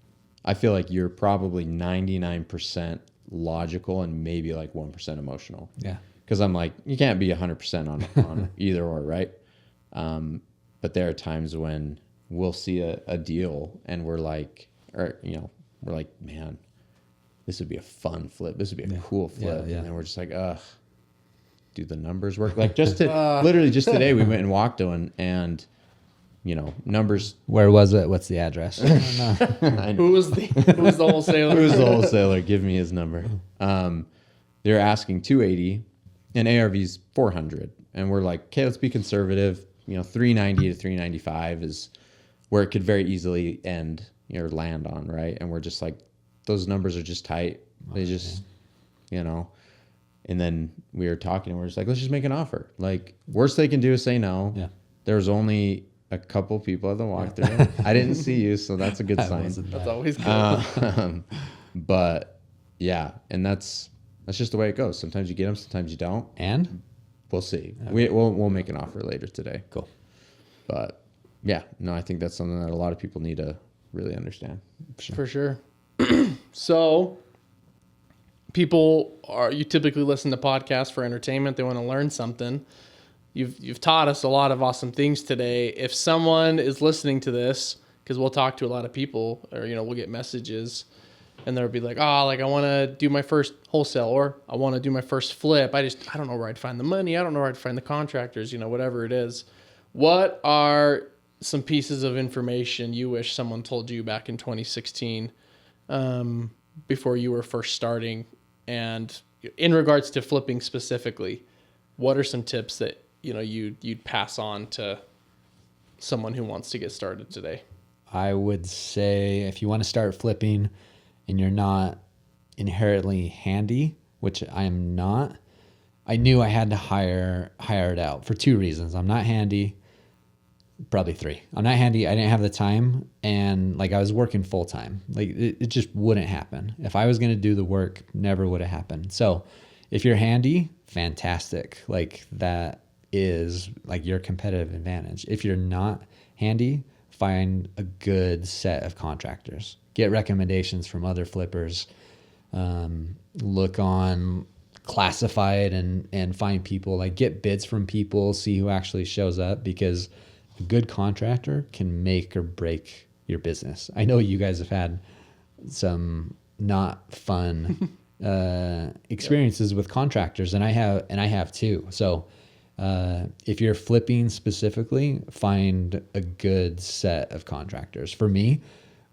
I feel like you're probably 99% logical and maybe like 1% emotional. Yeah. Because I'm like, you can't be 100% on either or, right? But there are times when we'll see a deal and we're like, man, this would be a fun flip. This would be a cool flip. Yeah. And then we're just like, ugh, do the numbers work? Like, literally just today we went and walked on, and numbers. Where was it? What's the address? Who was the wholesaler? Who's the wholesaler? Give me his number. They're asking 280 and ARV's 400. And we're like, okay, let's be conservative. 390 to 395 is where it could very easily end or land on, right? And we're just like, those numbers are just tight. They just, and then we were talking and we're just like, let's just make an offer. Like, worst they can do is say no. Yeah. There was only a couple people at the walkthrough. I didn't see you, so that's a good sign. That's always good. But yeah, and that's just the way it goes. Sometimes you get them, sometimes you don't. And we'll see. Okay. We'll make an offer later today. Cool. But yeah, no, I think that's something that a lot of people need to really understand. For sure. So you typically listen to podcasts for entertainment. They want to learn something. You've taught us a lot of awesome things today. If someone is listening to this, because we'll talk to a lot of people, or we'll get messages, and they'll be like, I want to do my first wholesale, or I want to do my first flip. I don't know where I'd find the money. I don't know where I'd find the contractors. Whatever it is. What are some pieces of information you wish someone told you back in 2016, before you were first starting, and in regards to flipping specifically? What are some tips that you'd pass on to someone who wants to get started today? I would say if you want to start flipping and you're not inherently handy, which I am not, I knew I had to hire it out for two reasons. I'm not handy. Probably three. I'm not handy. I didn't have the time, and I was working full time. It just wouldn't happen. If I was going to do the work, never would have happened. So if you're handy, fantastic. That is your competitive advantage. If you're not handy, find a good set of contractors. Get recommendations from other flippers. look on classified and find people, like get bids from people, see who actually shows up, because a good contractor can make or break your business. I know you guys have had some not fun experiences with contractors, and I have too. So if you're flipping specifically, find a good set of contractors. For me,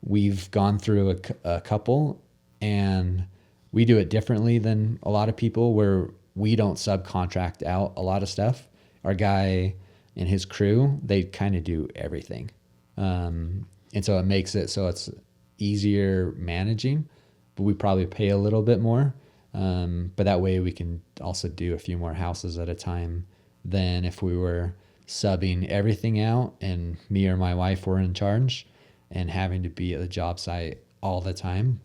we've gone through a couple, and we do it differently than a lot of people, where we don't subcontract out a lot of stuff. Our guy and his crew, they kind of do everything. And so it makes it so it's easier managing, but we probably pay a little bit more. But that way we can also do a few more houses at a time than if we were subbing everything out and me or my wife were in charge and having to be at the job site all the time.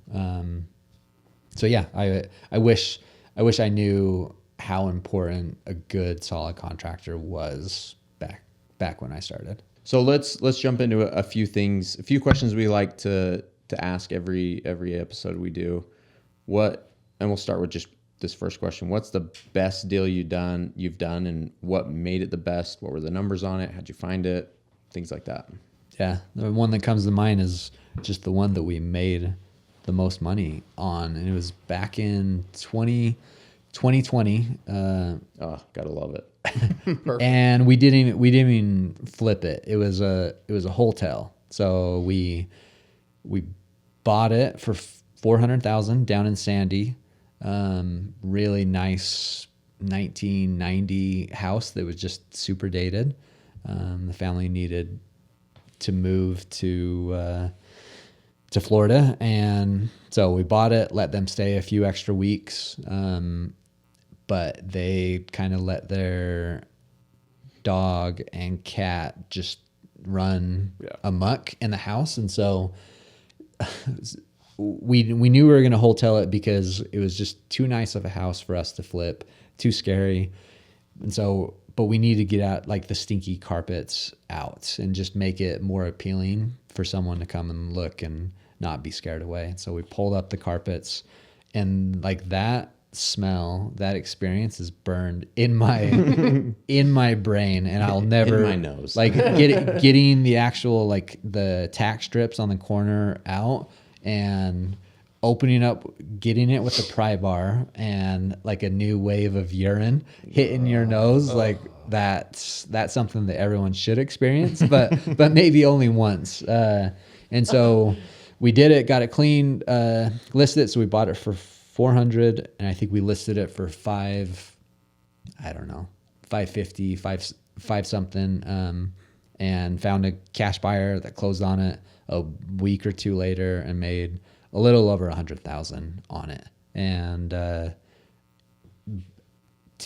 So yeah, I wish I knew how important a good solid contractor was back when I started. So let's jump into a few things, a few questions we like to ask every episode we do. And we'll start with just this first question. What's the best deal you've done, and what made it the best? What were the numbers on it? How'd you find it? Things like that. Yeah, the one that comes to mind is just the one that we made the most money on, and it was back in 2020. Oh, gotta love it. And we didn't even flip it. It was a wholesale. So we bought it for $400,000 down in Sandy. Really nice 1990 house that was just super dated. The family needed to move to Florida, and so we bought it, let them stay a few extra weeks. But they kind of let their dog and cat just run amok in the house. And so we knew we were going to wholesale it because it was just too nice of a house for us to flip, too scary. And so, but we need to get out like the stinky carpets out and just make it more appealing for someone to come and look and not be scared away. So we pulled up the carpets, and like that smell, that experience is burned in my in my brain, and I'll never, in my nose, like getting the actual, like the tack strips on the corner out and opening up, getting it with the pry bar, and like a new wave of urine hitting your nose. Like that's something that everyone should experience, but maybe only once. And so we did it, got it cleaned, listed it. So we bought it for $400, and I think we listed it for $550, five something, and found a cash buyer that closed on it a week or two later and made a little over $100,000 on it. And to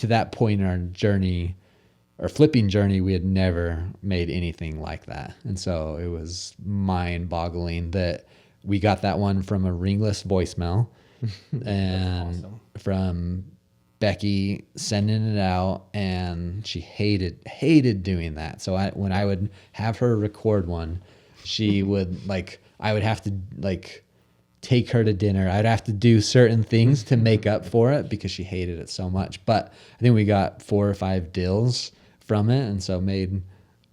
that point in our journey, our flipping journey, we had never made anything like that. And so it was mind-boggling that we got that one from a ringless voicemail. And awesome. From Becky sending it out, and she hated doing that. So when I would have her record one, she would I would have to take her to dinner. I'd have to do certain things to make up for it because she hated it so much. But I think we got 4 or 5 deals from it, and so made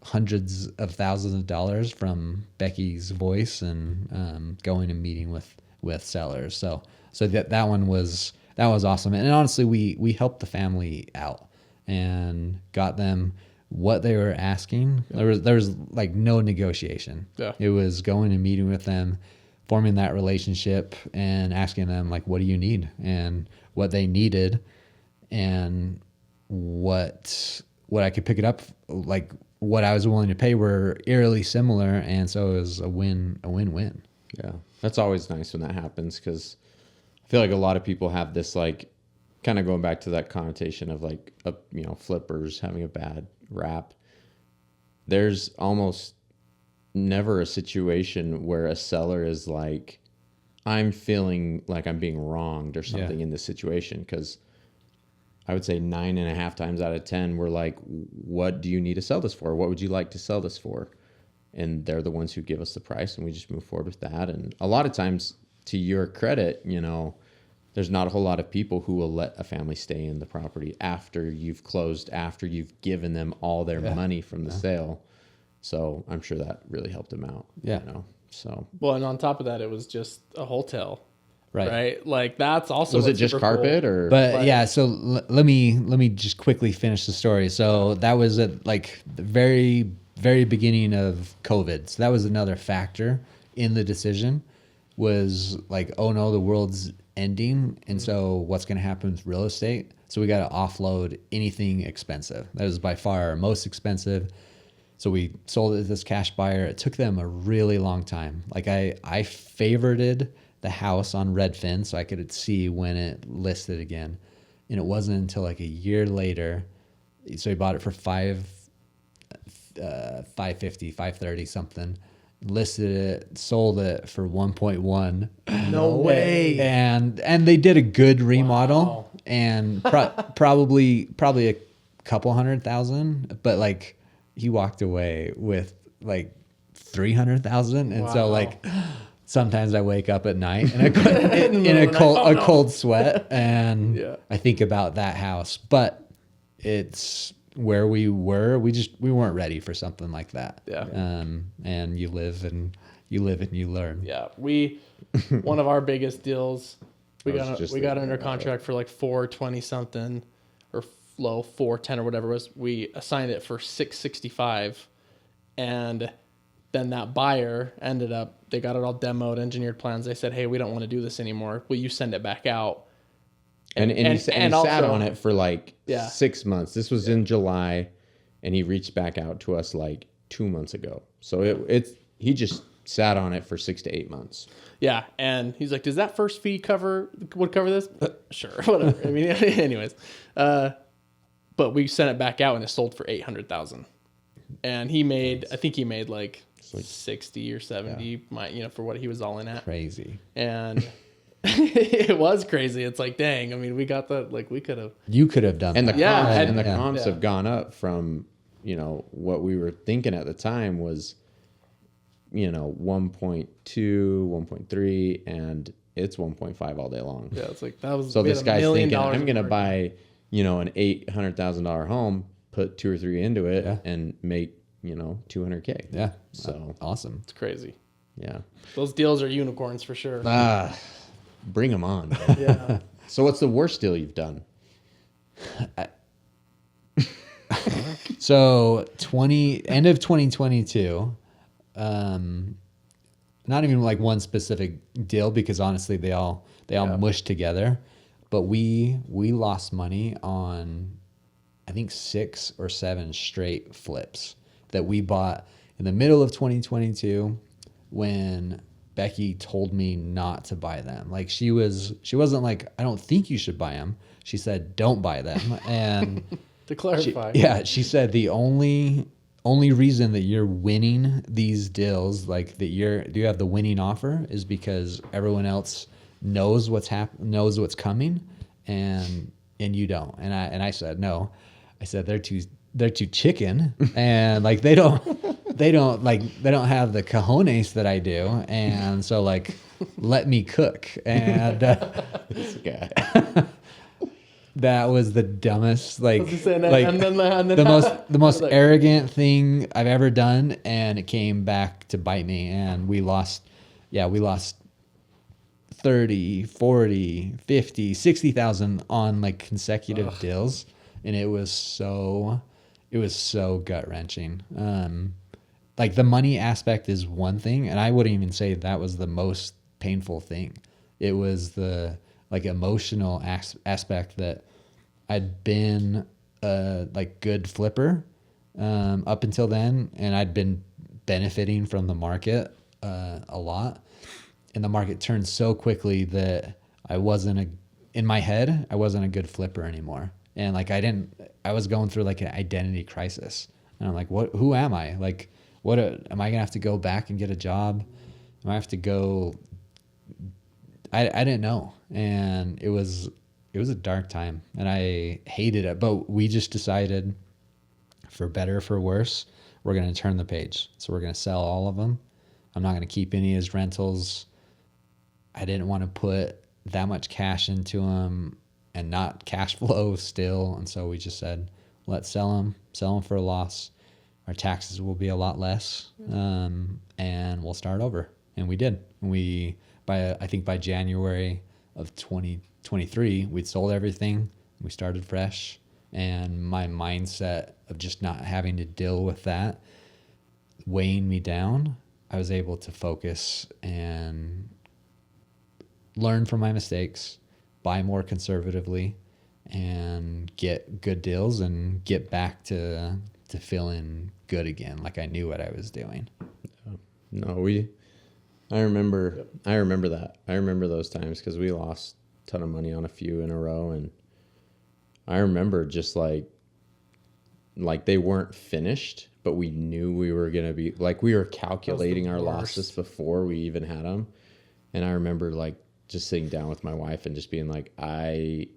hundreds of thousands of dollars from Becky's voice and going and meeting with sellers. So that one was awesome. And honestly, we helped the family out and got them what they were asking. Yeah. There was like no negotiation. Yeah. It was going and meeting with them, forming that relationship, and asking them like, what do you need, and what they needed, and what I could pick it up, like what I was willing to pay were eerily similar. And so it was a win-win. Yeah. That's always nice when that happens, because I feel like a lot of people have this, like, kind of going back to that connotation of like, flippers having a bad rap. There's almost never a situation where a seller is like, I'm feeling like I'm being wronged or something in this situation. Because I would say 9.5 times out of 10, we're like, what do you need to sell this for? What would you like to sell this for? And they're the ones who give us the price, and we just move forward with that. And a lot of times, to your credit, there's there's not a whole lot of people who will let a family stay in the property after you've closed, after you've given them all their money from the sale. So I'm sure that really helped them out. Yeah. You know, so. Well, and on top of that, it was just a hotel, Right. right? Like that's also Was it what's just super carpet cool. or? But yeah, so let me just quickly finish the story. So that was at like the very beginning of COVID. So that was another factor in the decision, was like, oh no, the world's ending, and so what's going to happen with real estate? So we got to offload anything expensive. That was by far our most expensive. So we sold it to this cash buyer. It took them a really long time. Like I favorited the house on Redfin so I could see when it listed again. And it wasn't until like a year later. So he bought it for $550, $530 something. Listed it, sold it for 1.1. No way. And they did a good remodel. Wow. And probably a couple $100,000, but like he walked away with like 300,000. And so Wow. like sometimes I wake up at night in a cold sweat, and Yeah. I think about that house. But it's where we were. We weren't ready for something like that. Yeah. And you live and you learn. Yeah, one of our biggest deals, we I was got just we got thinking under about contract for like 420 something, or low 410 or whatever it was. We assigned it for 665, and then that buyer ended up, they got it all demoed, engineered plans. They said, hey, we don't want to do this anymore. Will you send it back out? And he sat also- on it for like Yeah. 6 months. This was in July, and he reached back out to us like 2 months ago. So he just sat on it for 6 to 8 months. Yeah, and he's like, does that first fee would cover this? Sure, whatever. I mean, anyways, but we sent it back out and it sold for 800,000, and I think he made like 60 or 70, for what he was all in at. Crazy. And it was crazy. It's like, dang. I mean, we got the, like, we could have. You could have done And that. the Yeah, comps, and- and the yeah. comps Yeah. have gone up from, what we were thinking at the time was, 1.2, 1.3, and it's 1.5 all day long. Yeah, it's like that was. So we had this $1 guy's million thinking, I'm in going to work. buy, an $800,000 home, put 2 or 3 into it, Yeah. and make, $200K. Yeah. So Awesome. It's crazy. yeah. Those deals are unicorns for sure. Bring them on. Yeah. So what's the worst deal you've done? So end of 2022, not even like one specific deal, because honestly they all mushed together, but we lost money on I think 6 or 7 straight flips that we bought in the middle of 2022 when Becky told me not to buy them. Like she wasn't like, I don't think you should buy them. She said, don't buy them. And To clarify. she said the only reason that you're winning these deals, like that you have the winning offer, is because everyone else knows what's coming, and you don't. And I said no. I said they're too chicken, and like they don't have the cojones that I do, and so like let me cook. And This guy. that was the dumbest, like, was just saying, like and then the most like- arrogant thing I've ever done, and it came back to bite me, and we lost 30, 40, 50, 60,000 on like consecutive deals, and it was so gut wrenching. Like the money aspect is one thing, and I wouldn't even say that was the most painful thing. It was the like emotional aspect that I'd been a like good flipper up until then, and I'd been benefiting from the market a lot, and the market turned so quickly that in my head I wasn't a good flipper anymore, and like I was going through like an identity crisis, and I'm like, who am I? Like, am I gonna have to go back and get a job? Am I have to go? I didn't know, and it was a dark time, and I hated it. But we just decided, for better or for worse, we're going to turn the page. So we're going to sell all of them. I'm not going to keep any as rentals. I didn't want to put that much cash into them and not cash flow still. And so we just said, let's sell them for a loss. Our taxes will be a lot less, and we'll start over. And we did. I think by January of 2023, we'd sold everything. We started fresh, and my mindset of just not having to deal with that weighing me down, I was able to focus and learn from my mistakes, buy more conservatively, and get good deals and get back to feeling good again, like I knew what I was doing. No, I remember that. I remember those times because we lost a ton of money on a few in a row, and I remember just like they weren't finished, but we knew we were gonna be like we were calculating our losses before we even had them, and I remember like just sitting down with my wife and just being like, the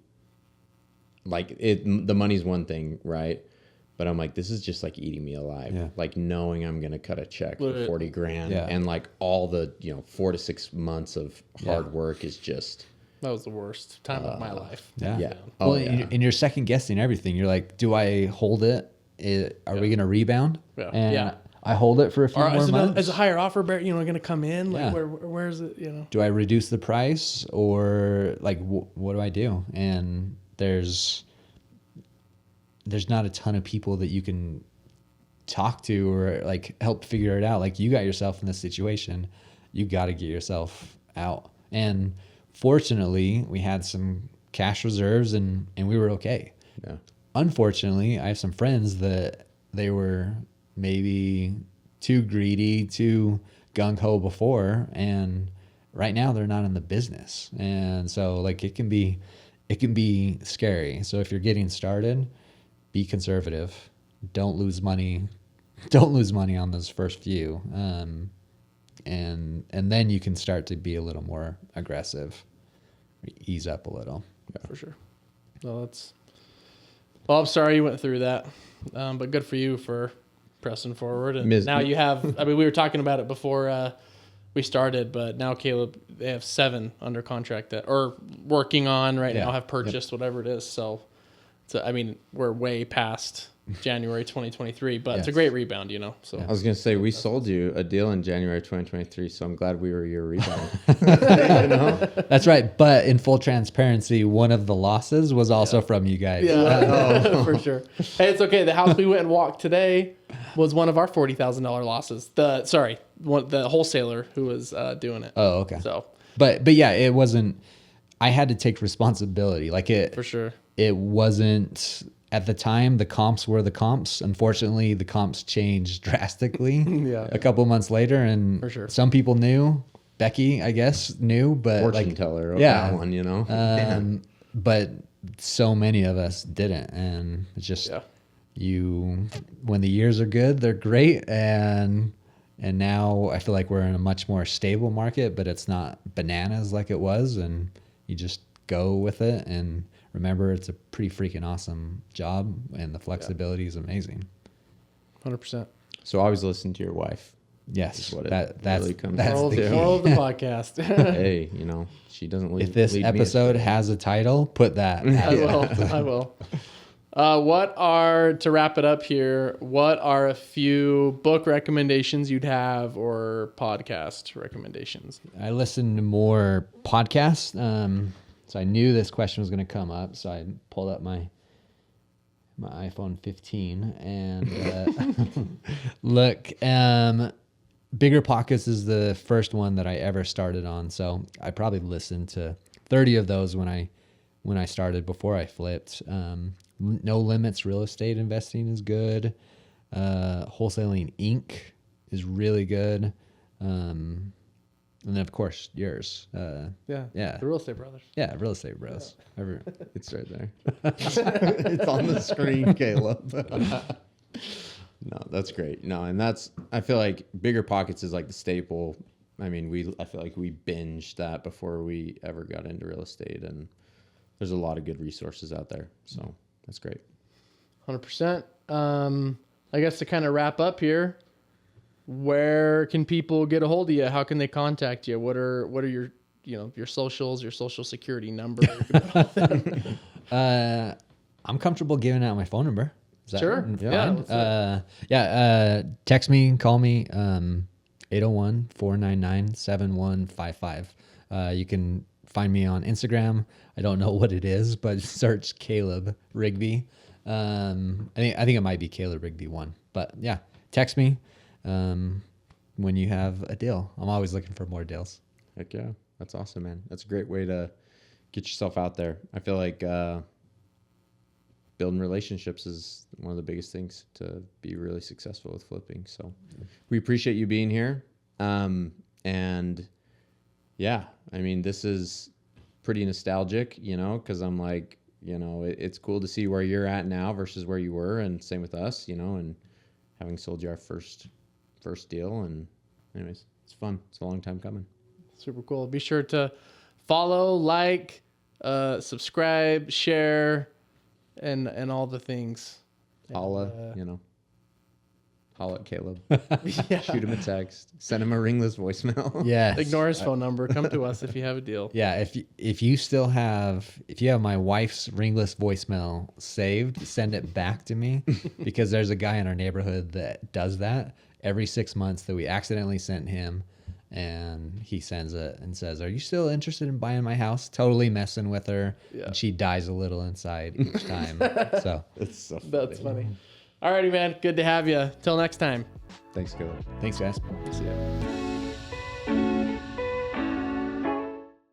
money's one thing, right? But I'm like, this is just like eating me alive. Yeah. Like knowing I'm going to cut a check for 40 grand Yeah. and like all the, 4 to 6 months of hard work is just. That was the worst time of my life. Yeah. Yeah. Well, and you're second guessing everything. You're like, do I hold it? Are we going to rebound? Yeah. And I hold it for a few more months. Is a higher offer, going to come in? Like, Yeah. where is it? Do I reduce the price or like what do I do? And there's not a ton of people that you can talk to or like help figure it out. Like you got yourself in this situation, you got to get yourself out. And fortunately, we had some cash reserves and we were okay. Yeah. Unfortunately, I have some friends that they were maybe too greedy, too gung-ho before, and right now they're not in the business. And so like it can be scary. So if you're getting started, be conservative. Don't lose money. Don't lose money on those first few. And then you can start to be a little more aggressive. Ease up a little. Yeah, for sure. Well, I'm sorry you went through that. But good for you for pressing forward. And now you have, we were talking about it before we started, but now Caleb, they have 7 under contract or working on right now, have purchased whatever it is. So we're way past January 2023, but it's a great rebound, So I was going to say, we sold you a deal in January 2023, so I'm glad we were your rebound. That's right. But in full transparency, one of the losses was also from you guys. Yeah, for sure. Hey, it's okay. The house we went and walked today was one of our $40,000 losses. The wholesaler who was doing it. Oh, okay. So, but yeah, it wasn't. I had to take responsibility. Like it for sure. It wasn't at the time. The comps were the comps. Unfortunately, the comps changed drastically. A couple months later, and for sure, some people knew. Becky, I guess, knew, but fortune teller. That one, But so many of us didn't, and it's just when the years are good, they're great, and now I feel like we're in a much more stable market, but it's not bananas like it was, and you just go with it and remember it's a pretty freaking awesome job, and the flexibility is amazing. 100%. So always listen to your wife. Yes, that's really comes that's the moral of the podcast. Hey, she doesn't leave. If this episode has a title, put that. I will. To wrap it up here, what are a few book recommendations you'd have or podcast recommendations? I listen to more podcasts. So I knew this question was going to come up. So I pulled up my iPhone 15 and look, Bigger Pockets is the first one that I ever started on. So I probably listened to 30 of those when I started before I flipped. No Limits Real Estate Investing is good. Wholesaling Inc. is really good. And then of course yours. The Real Estate Brothers. Yeah, Real Estate Bros. Yeah. It's right there. It's on the screen, Caleb. No, that's great. No, and I feel like Bigger Pockets is like the staple. I feel like we binged that before we ever got into real estate, and there's a lot of good resources out there. So that's great. 100%. I guess to kind of wrap up here, where can people get a hold of you? How can they contact you? What are your your socials, your social security number. I'm comfortable giving out my phone number. Is that Sure. fine? Yeah. Text me, call me, 801-499-7155. You can find me on Instagram. I don't know what it is, but search Caleb Rigby. I think it might be Caleb Rigby 1. But yeah, text me when you have a deal. I'm always looking for more deals. Heck yeah. That's awesome, man. That's a great way to get yourself out there. I feel like building relationships is one of the biggest things to be really successful with flipping. So we appreciate you being here. And yeah, I mean, this is pretty nostalgic, because I'm like, it's cool to see where you're at now versus where you were, and same with us, and having sold you our first deal. And anyways, it's fun. It's a long time coming. Super cool. Be sure to follow, like, subscribe, share, and all the things. Holla, holla at Caleb. Yeah. Shoot him a text. Send him a ringless voicemail. Yeah. Ignore his phone number. Come to us if you have a deal. Yeah, if you have my wife's ringless voicemail saved, send it back to me because there's a guy in our neighborhood that does that every 6 months that we accidentally sent him, and he sends it and says, "Are you still interested in buying my house?" Totally messing with her, and she dies a little inside each time. So That's so funny. That's funny. Alrighty, man. Good to have you. Till next time. Thanks, Caleb. thanks, guys. See ya.